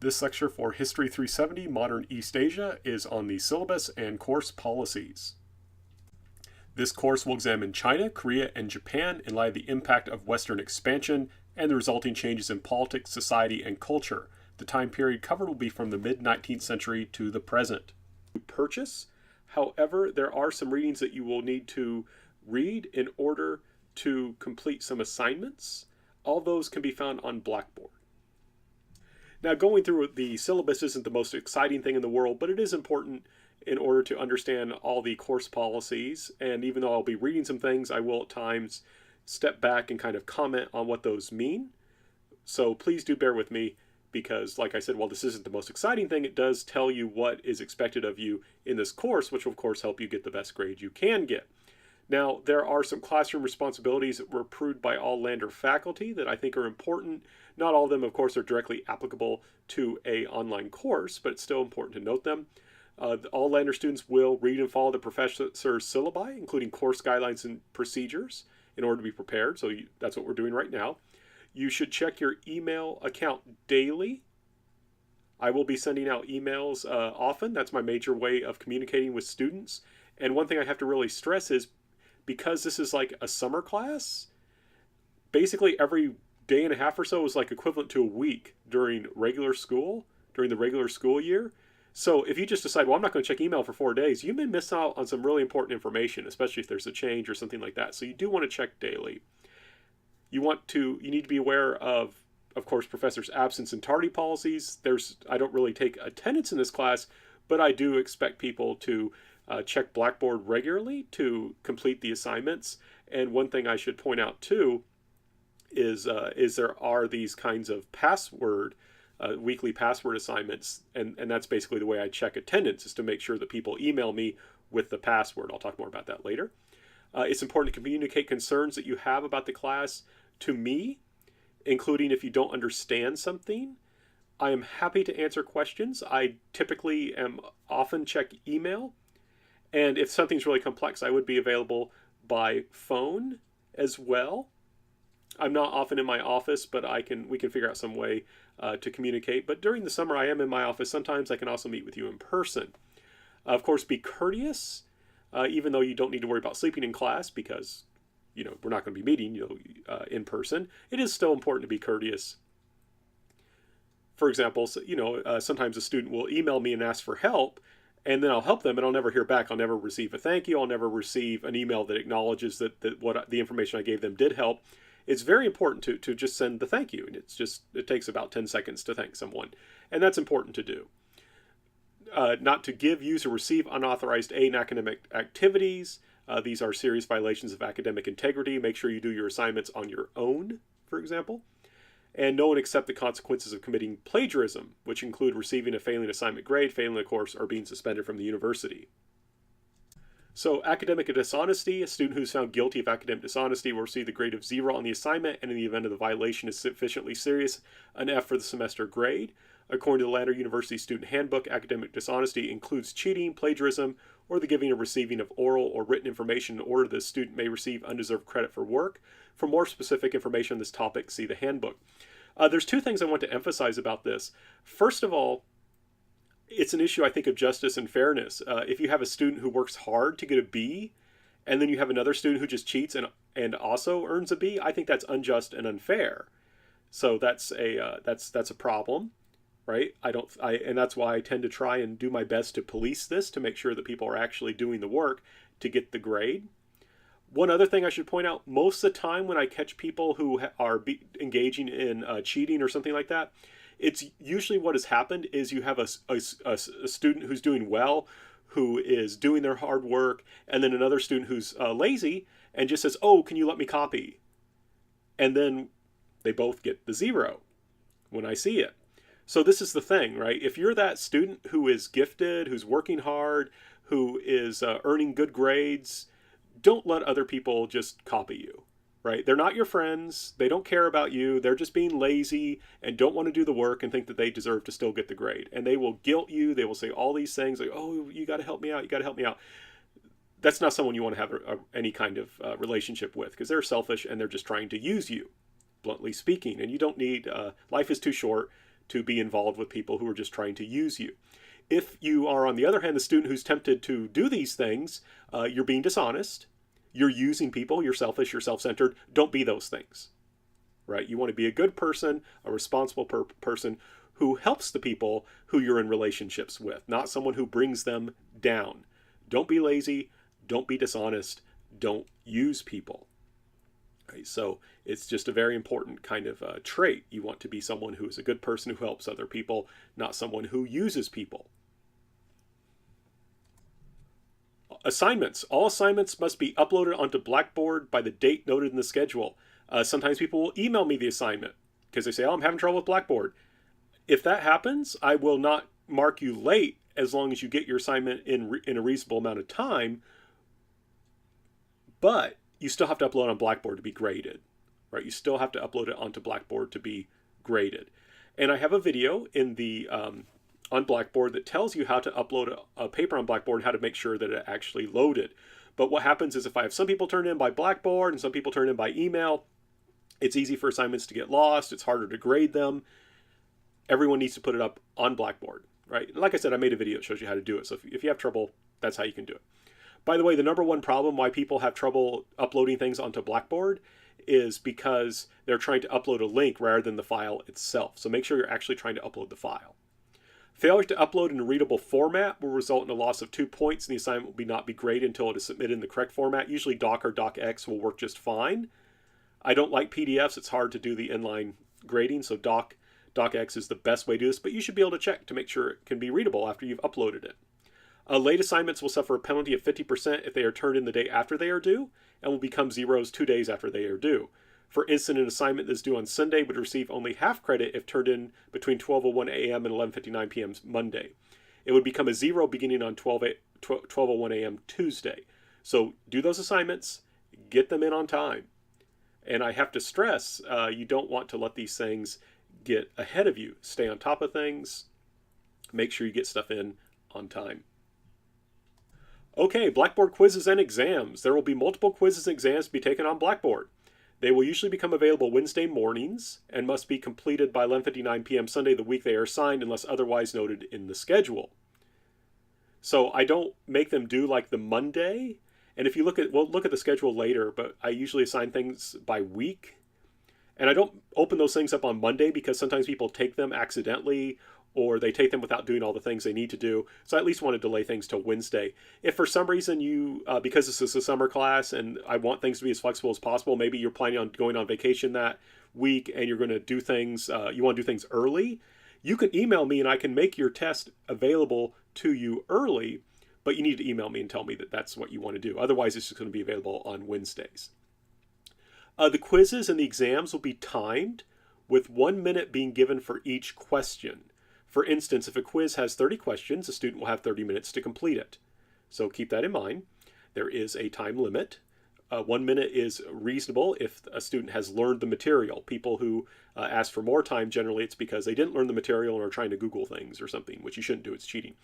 This lecture for History 370 Modern East Asia is on the syllabus and course policies. This course will examine China, Korea, and Japan in light of the impact of Western expansion and the resulting changes in politics, society, and culture. The time period covered will be from the mid-19th century to the present. Purchase. However, there are some readings that you will need to read in order to complete some assignments. All those can be found on Blackboard. Now, going through the syllabus isn't the most exciting thing in the world, but it is important in order to understand all the course policies. And even though I'll be reading some things, I will at times step back and kind of comment on what those mean. So please do bear with me because, like I said, while this isn't the most exciting thing, it does tell you what is expected of you in this course, which will, of course, help you get the best grade you can get. Now, there are some classroom responsibilities that were approved by all Lander faculty that I think are important. Not all of them, of course, are directly applicable to an online course, but it's still important to note them. All Lander students will read and follow the professor's syllabi, including course guidelines and procedures, in order to be prepared. So that's what we're doing right now. You should check your email account daily. I will be sending out emails often. That's my major way of communicating with students. And one thing I have to really stress is, because this is like a summer class, basically every day and a half or so is like equivalent to a week during the regular school year. So if you just decide, well, I'm not going to check email for 4 days, you may miss out on some really important information, especially if there's a change or something like that. So you do want to check daily. You need to be aware of course, professors' absence and tardy policies. I don't really take attendance in this class, but I do expect people to check Blackboard regularly to complete the assignments. And one thing I should point out too is there are these kinds of weekly password assignments, and that's basically the way I check attendance, is to make sure that people email me with the password. I'll talk more about that later. It's important to communicate concerns that you have about the class to me, including if you don't understand something. I am happy to answer questions. I typically often check email. And if something's really complex, I would be available by phone as well. I'm not often in my office, but we can figure out some way to communicate. But during the summer, I am in my office. Sometimes I can also meet with you in person. Of course, be courteous, even though you don't need to worry about sleeping in class because, we're not going to be meeting, in person. It is still important to be courteous. For example, sometimes a student will email me and ask for help, and then I'll help them, and I'll never hear back. I'll never receive a thank you. I'll never receive an email that acknowledges that what the information I gave them did help. It's very important to just send the thank you. And it takes about 10 seconds to thank someone. And that's important to do. Not to give, use, or receive unauthorized aid in academic activities. These are serious violations of academic integrity. Make sure you do your assignments on your own, for example. And know and accept the consequences of committing plagiarism, which include receiving a failing assignment grade, failing a course, or being suspended from the university. So academic dishonesty, a student who's found guilty of academic dishonesty will receive the grade of 0 on the assignment, and in the event of the violation is sufficiently serious, an F for the semester grade. According to the Lander University Student Handbook, academic dishonesty includes cheating, plagiarism, or the giving or receiving of oral or written information in order that the student may receive undeserved credit for work. For more specific information on this topic, see the handbook. There's two things I want to emphasize about this. First of all, it's an issue, I think, of justice and fairness. If you have a student who works hard to get a B, and then you have another student who just cheats and also earns a B, I think that's unjust and unfair. So that's a problem, right? And that's why I tend to try and do my best to police this, to make sure that people are actually doing the work to get the grade. One other thing I should point out, most of the time when I catch people who are engaging in cheating or something like that, it's usually what has happened is you have a student who's doing well, who is doing their hard work, and then another student who's lazy and just says, oh, can you let me copy? And then they both get the 0 when I see it. So this is the thing, right? If you're that student who is gifted, who's working hard, who is earning good grades, don't let other people just copy you, right? They're not your friends. They don't care about you. They're just being lazy and don't want to do the work and think that they deserve to still get the grade. And they will guilt you. They will say all these things like, oh, you got to help me out. You got to help me out. That's not someone you want to have any kind of relationship with, because they're selfish and they're just trying to use you, bluntly speaking. And you don't need, life is too short to be involved with people who are just trying to use you. If you are, on the other hand, the student who's tempted to do these things, you're being dishonest, you're using people, you're selfish, you're self-centered. Don't be those things, right? You want to be a good person, a responsible person who helps the people who you're in relationships with, not someone who brings them down. Don't be lazy, don't be dishonest, don't use people. Right? So it's just a very important kind of trait. You want to be someone who is a good person who helps other people, not someone who uses people. Assignments. All assignments must be uploaded onto Blackboard by the date noted in the schedule. Sometimes people will email me the assignment because they say, oh, I'm having trouble with Blackboard. If that happens, I will not mark you late as long as you get your assignment in a reasonable amount of time. But you still have to upload on Blackboard to be graded, right? You still have to upload it onto Blackboard to be graded. And I have a video in the on Blackboard that tells you how to upload a paper on Blackboard and how to make sure that it actually loaded. But what happens is if I have some people turn in by Blackboard and some people turn in by email, it's easy for assignments to get lost. It's harder to grade them. Everyone needs to put it up on Blackboard, right? And like I said, I made a video that shows you how to do it. So if you have trouble, that's how you can do it. By the way, the number one problem why people have trouble uploading things onto Blackboard is because they're trying to upload a link rather than the file itself. So make sure you're actually trying to upload the file. Failure to upload in a readable format will result in a loss of 2 points, and the assignment will not be graded until it is submitted in the correct format. Usually Doc or DocX will work just fine. I don't like PDFs. It's hard to do the inline grading, so DocX is the best way to do this, but you should be able to check to make sure it can be readable after you've uploaded it. Late assignments will suffer a penalty of 50% if they are turned in the day after they are due, and will become zeros 2 days after they are due. For instance, an assignment that's due on Sunday would receive only half credit if turned in between 12:01 a.m. and 11:59 p.m. Monday. It would become a zero beginning on 12:01 a.m. Tuesday. So do those assignments, get them in on time. And I have to stress, you don't want to let these things get ahead of you. Stay on top of things. Make sure you get stuff in on time. Okay, Blackboard quizzes and exams. There will be multiple quizzes and exams to be taken on Blackboard. They will usually become available Wednesday mornings and must be completed by 11:59 p.m. Sunday the week they are assigned unless otherwise noted in the schedule. So I don't make them do like the Monday. And if you we'll look at the schedule later, but I usually assign things by week. And I don't open those things up on Monday because sometimes people take them accidentally or they take them without doing all the things they need to do. So I at least want to delay things till Wednesday. If for some reason you, because this is a summer class and I want things to be as flexible as possible, maybe you're planning on going on vacation that week and you're going to do things, you want to do things early, you can email me and I can make your test available to you early, but you need to email me and tell me that that's what you want to do. Otherwise, it's just going to be available on Wednesdays. The quizzes and the exams will be timed with 1 minute being given for each question. For instance, if a quiz has 30 questions, a student will have 30 minutes to complete it. So keep that in mind. There is a time limit. 1 minute is reasonable if a student has learned the material. People who ask for more time, generally it's because they didn't learn the material and are trying to Google things or something, which you shouldn't do, it's cheating.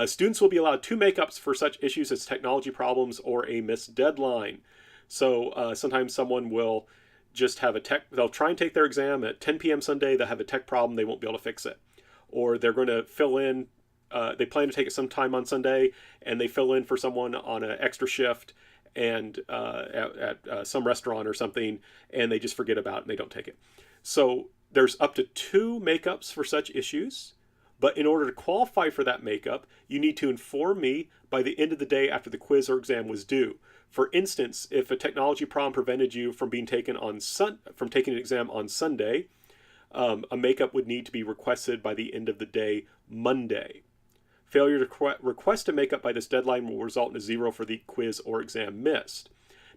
Students will be allowed 2 makeups for such issues as technology problems or a missed deadline. So sometimes someone will just have they'll try and take their exam at 10 p.m. Sunday, they'll have a tech problem, they won't be able to fix it. Or they're going to fill in, they plan to take it sometime on Sunday, and they fill in for someone on an extra shift and at some restaurant or something, and they just forget about it and they don't take it. So there's up to 2 makeups for such issues, but in order to qualify for that makeup, you need to inform me by the end of the day after the quiz or exam was due. For instance, if a technology problem prevented you from being taken from taking an exam on Sunday, a makeup would need to be requested by the end of the day, Monday. Failure to request a makeup by this deadline will result in a 0 for the quiz or exam missed.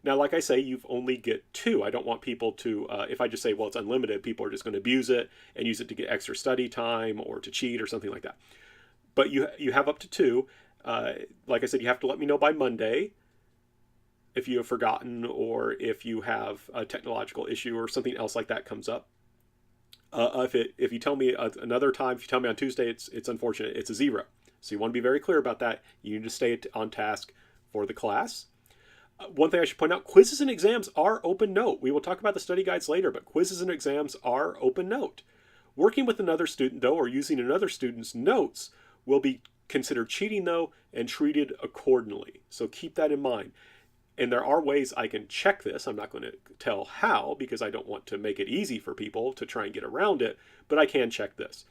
Now, like I say, you've only get 2. I don't want people to, if I just say, well, it's unlimited, people are just going to abuse it and use it to get extra study time or to cheat or something like that. But you have up to 2. Like I said, you have to let me know by Monday if you have forgotten or if you have a technological issue or something else like that comes up. If you tell me another time, if you tell me on Tuesday, it's unfortunate, it's a 0. So you want to be very clear about that. You need to stay on task for the class. One thing I should point out, quizzes and exams are open note. We will talk about the study guides later, but quizzes and exams are open note. Working with another student, though, or using another student's notes will be considered cheating, though, and treated accordingly. So keep that in mind. And there are ways I can check this. I'm not going to tell how because I don't want to make it easy for people to try and get around it, but I can check this.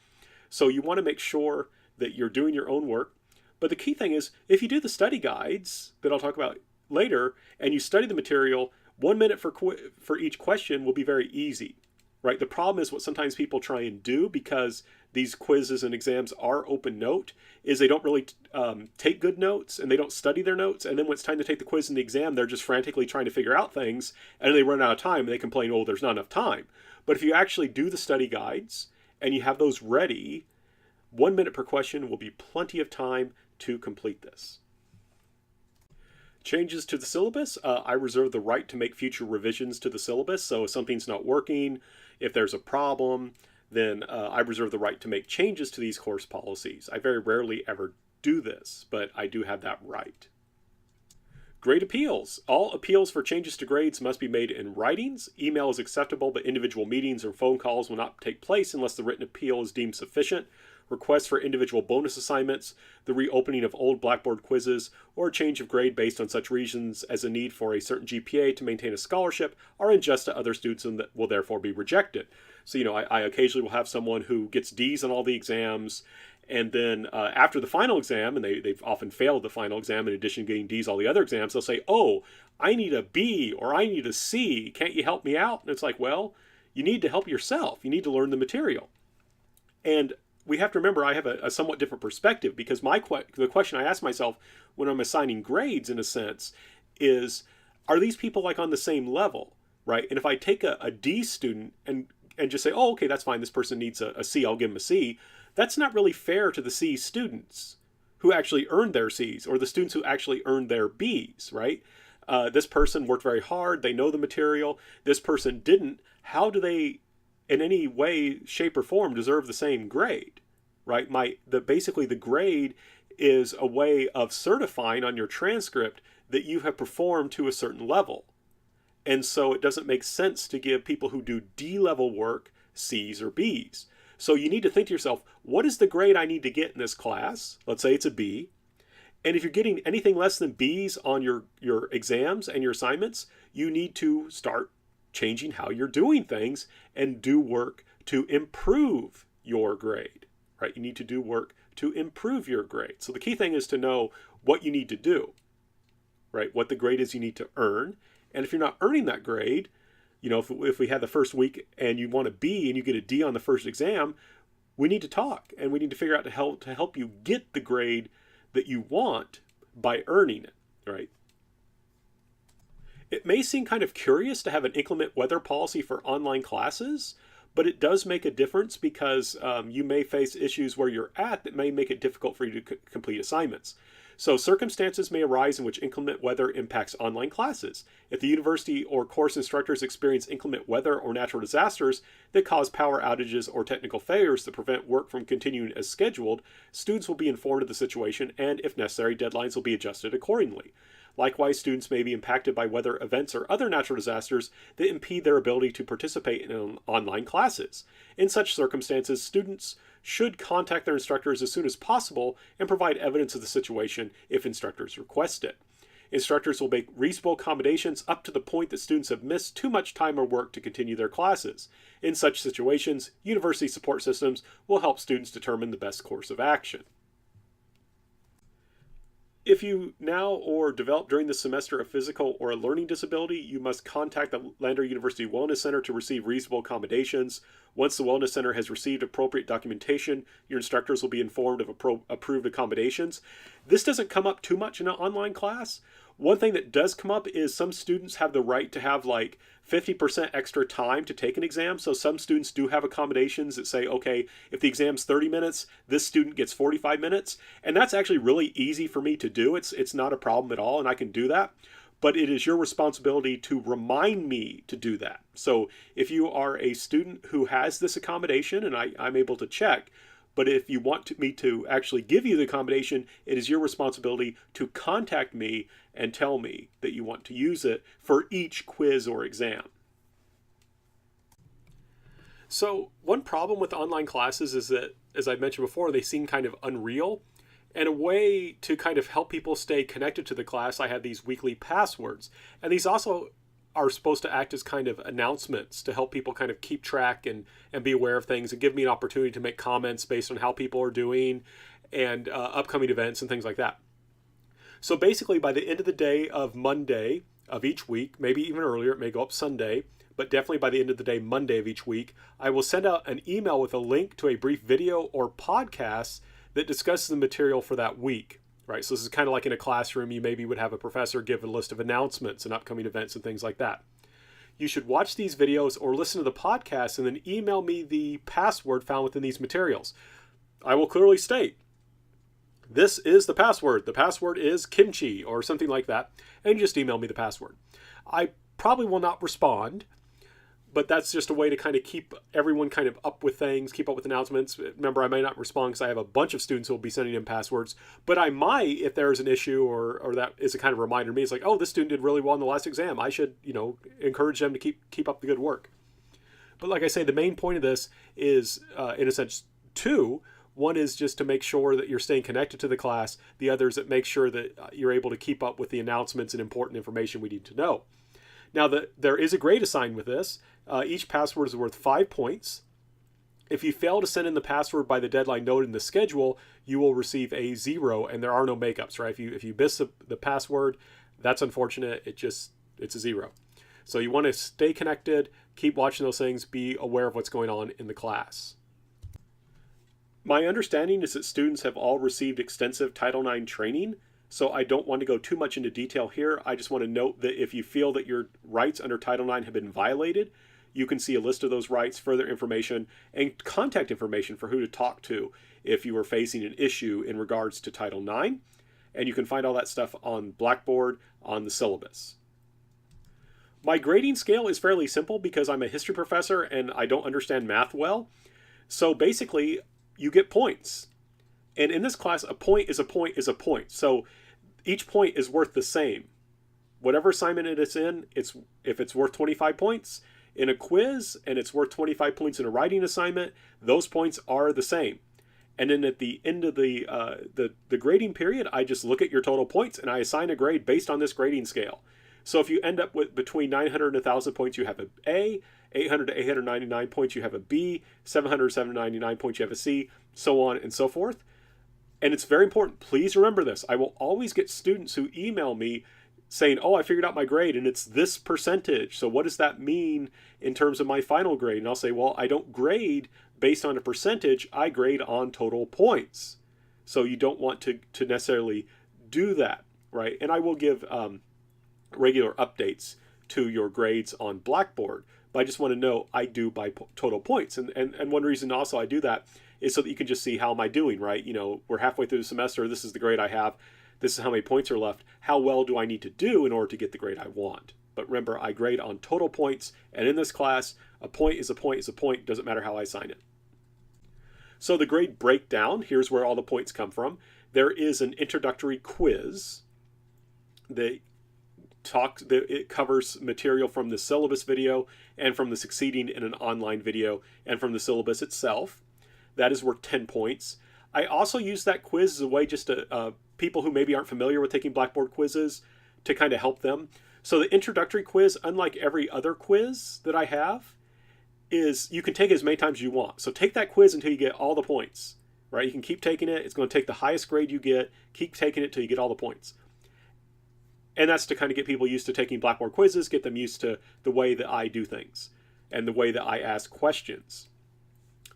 So you want to make sure that you're doing your own work. But the key thing is, if you do the study guides that I'll talk about later, and you study the material, 1 minute for each question will be very easy, right? The problem is what sometimes people try and do, because these quizzes and exams are open note, is they don't really take good notes and they don't study their notes. And then when it's time to take the quiz and the exam, they're just frantically trying to figure out things, and they run out of time and they complain, oh, there's not enough time. But if you actually do the study guides and you have those ready, 1 minute per question will be plenty of time to complete this. Changes to the syllabus. I reserve the right to make future revisions to the syllabus. So if something's not working, if there's a problem, then I reserve the right to make changes to these course policies. I very rarely ever do this, but I do have that right. Grade appeals. All appeals for changes to grades must be made in writings. Email is acceptable, but individual meetings or phone calls will not take place unless the written appeal is deemed sufficient. Requests for individual bonus assignments, the reopening of old Blackboard quizzes, or a change of grade based on such reasons as a need for a certain GPA to maintain a scholarship are unjust to other students and will therefore be rejected. So, I occasionally will have someone who gets D's on all the exams, and then after the final exam, and they've often failed the final exam in addition to getting D's all the other exams, they'll say, oh, I need a B or I need a C. Can't you help me out? And it's like, well, you need to help yourself. You need to learn the material. And we have to remember I have a somewhat different perspective, because the question I ask myself when I'm assigning grades, in a sense, is, are these people like on the same level, right? And if I take a D student and just say, oh, okay, that's fine, this person needs a C, I'll give them a C, that's not really fair to the C students who actually earned their C's, or the students who actually earned their B's, right? This person worked very hard, they know the material, this person didn't. How do they, in any way, shape, or form, deserve the same grade, right? Basically, the grade is a way of certifying on your transcript that you have performed to a certain level. And so it doesn't make sense to give people who do D-level work C's or B's. So you need to think to yourself, what is the grade I need to get in this class? Let's say it's a B. And if you're getting anything less than B's on your exams and your assignments, you need to start changing how you're doing things and do work to improve your grade, right? You need to do work to improve your grade. So the key thing is to know what you need to do, right? What the grade is you need to earn. And if you're not earning that grade, if we had the first week and you want a B and you get a D on the first exam, we need to talk and we need to figure out to help you get the grade that you want by earning it, right? It may seem kind of curious to have an inclement weather policy for online classes, but it does make a difference, because you may face issues where you're at that may make it difficult for you to complete assignments. So circumstances may arise in which inclement weather impacts online classes. If the university or course instructors experience inclement weather or natural disasters that cause power outages or technical failures that prevent work from continuing as scheduled, students will be informed of the situation, and if necessary, deadlines will be adjusted accordingly. Likewise, students may be impacted by weather events or other natural disasters that impede their ability to participate in online classes. In such circumstances, students should contact their instructors as soon as possible and provide evidence of the situation if instructors request it. Instructors will make reasonable accommodations up to the point that students have missed too much time or work to continue their classes. In such situations, university support systems will help students determine the best course of action. If you now or develop during the semester a physical or a learning disability, you must contact the Lander University Wellness Center to receive reasonable accommodations. Once the Wellness Center has received appropriate documentation, your instructors will be informed of approved accommodations. This doesn't come up too much in an online class. One thing that does come up is some students have the right to have like 50% extra time to take an exam. So some students do have accommodations that say, okay, if the exam's 30 minutes, this student gets 45 minutes. And that's actually really easy for me to do. It's not a problem at all, and I can do that. But it is your responsibility to remind me to do that. So if you are a student who has this accommodation, and I'm able to check, but if you want me to actually give you the accommodation, it is your responsibility to contact me and tell me that you want to use it for each quiz or exam. So one problem with online classes is that, as I mentioned before, they seem kind of unreal. And a way to kind of help people stay connected to the class, I have these weekly passwords. And these also are supposed to act as kind of announcements to help people kind of keep track and be aware of things and give me an opportunity to make comments based on how people are doing and upcoming events and things like that. So basically, by the end of the day of Monday of each week, maybe even earlier, it may go up Sunday, but definitely by the end of the day, Monday of each week, I will send out an email with a link to a brief video or podcast that discusses the material for that week, right? So this is kind of like in a classroom, you maybe would have a professor give a list of announcements and upcoming events and things like that. You should watch these videos or listen to the podcast and then email me the password found within these materials. I will clearly state, this is the password. The password is kimchi or something like that. And just email me the password. I probably will not respond, but that's just a way to kind of keep everyone kind of up with things, keep up with announcements. Remember, I may not respond because I have a bunch of students who will be sending in passwords, but I might, if there's an issue or that is a kind of reminder to me, it's like, oh, this student did really well in the last exam. I should, encourage them to keep up the good work. But like I say, the main point of this is, in a sense, two. One is just to make sure that you're staying connected to the class. The other is that make sure that you're able to keep up with the announcements and important information we need to know. Now, there is a grade assigned with this. Each password is worth 5 points. If you fail to send in the password by the deadline noted in the schedule, you will receive a 0, and there are no makeups, right? If you miss the password, that's unfortunate. It's a 0. So you want to stay connected, keep watching those things, be aware of what's going on in the class. My understanding is that students have all received extensive Title IX training, so I don't want to go too much into detail here. I just want to note that if you feel that your rights under Title IX have been violated, you can see a list of those rights, further information, and contact information for who to talk to if you are facing an issue in regards to Title IX. And you can find all that stuff on Blackboard on the syllabus. My grading scale is fairly simple because I'm a history professor and I don't understand math well. So basically, you get points. And in this class, a point is a point is a point. So each point is worth the same. Whatever assignment it is in, if it's worth 25 points in a quiz and it's worth 25 points in a writing assignment, those points are the same. And then at the end of the grading period, I just look at your total points and I assign a grade based on this grading scale. So if you end up with between 900 and 1,000 points, you have an A. 800 to 899 points, you have a B. 700 to 799 points, you have a C, so on and so forth. And it's very important. Please remember this. I will always get students who email me saying, oh, I figured out my grade and it's this percentage. So what does that mean in terms of my final grade? And I'll say, well, I don't grade based on a percentage. I grade on total points. So you don't want to necessarily do that, right? And I will give regular updates to your grades on Blackboard. But I just want to know I do by total points. And one reason also I do that is so that you can just see how am I doing, right? We're halfway through the semester. This is the grade I have. This is how many points are left. How well do I need to do in order to get the grade I want? But remember, I grade on total points. And in this class, a point is a point is a point. Doesn't matter how I assign it. So the grade breakdown, here's where all the points come from. There is an introductory quiz. It covers material from the syllabus video and from the succeeding in an online video and from the syllabus itself. That is worth 10 points. I also use that quiz as a way just to people who maybe aren't familiar with taking Blackboard quizzes to kind of help them. So the introductory quiz, unlike every other quiz that I have, is you can take it as many times as you want. So take that quiz until you get all the points, right? You can keep taking it. It's going to take the highest grade you get. Keep taking it till you get all the points. And that's to kind of get people used to taking Blackboard quizzes, get them used to the way that I do things and the way that I ask questions.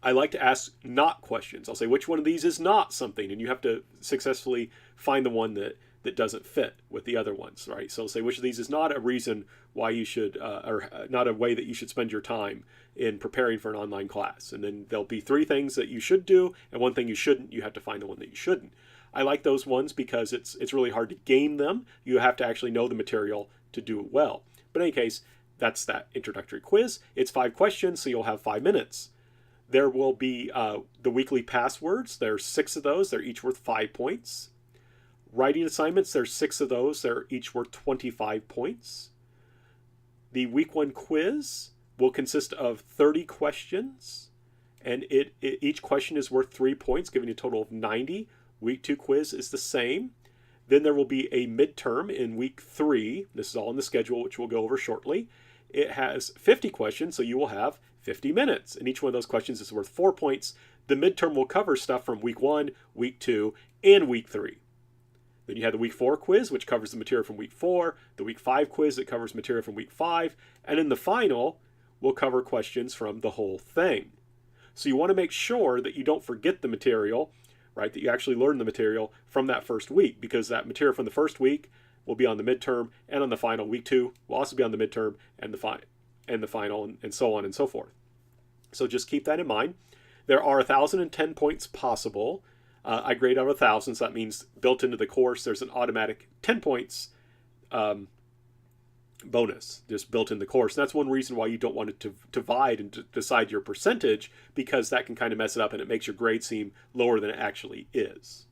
I like to ask not questions. I'll say, which one of these is not something? And you have to successfully find the one that doesn't fit with the other ones, right? So I'll say, which of these is not a reason why you should, or not a way that you should spend your time in preparing for an online class. And then there'll be 3 things that you should do and 1 thing you shouldn't. You have to find the one that you shouldn't. I like those ones because it's really hard to game them. You have to actually know the material to do it well. But in any case, that's that introductory quiz. It's 5 questions, so you'll have 5 minutes. There will be the weekly passwords. There's 6 of those. They're each worth 5 points. Writing assignments, there's 6 of those. They're each worth 25 points. The week 1 quiz, will consist of 30 questions, and each question is worth 3 points, giving you a total of 90. Week 2 quiz is the same. Then there will be a midterm in week 3. This is all in the schedule, which we'll go over shortly. It has 50 questions, so you will have 50 minutes, and each one of those questions is worth 4 points. The midterm will cover stuff from week 1, week 2, and week 3. Then you have the week 4 quiz, which covers the material from week 4, the week 5 quiz that covers material from week 5, and then the final will cover questions from the whole thing. So you want to make sure that you don't forget the material, right, that you actually learn the material from that first week, because that material from the first week will be on the midterm, and on the final. Week 2 will also be on the midterm and the final, and so on and so forth. So just keep that in mind. There are 1,010 points possible. I grade out 1,000, so that means built into the course there's an automatic 10 points bonus just built in the course. And that's one reason why you don't want to divide and to decide your percentage, because that can kind of mess it up and it makes your grade seem lower than it actually is.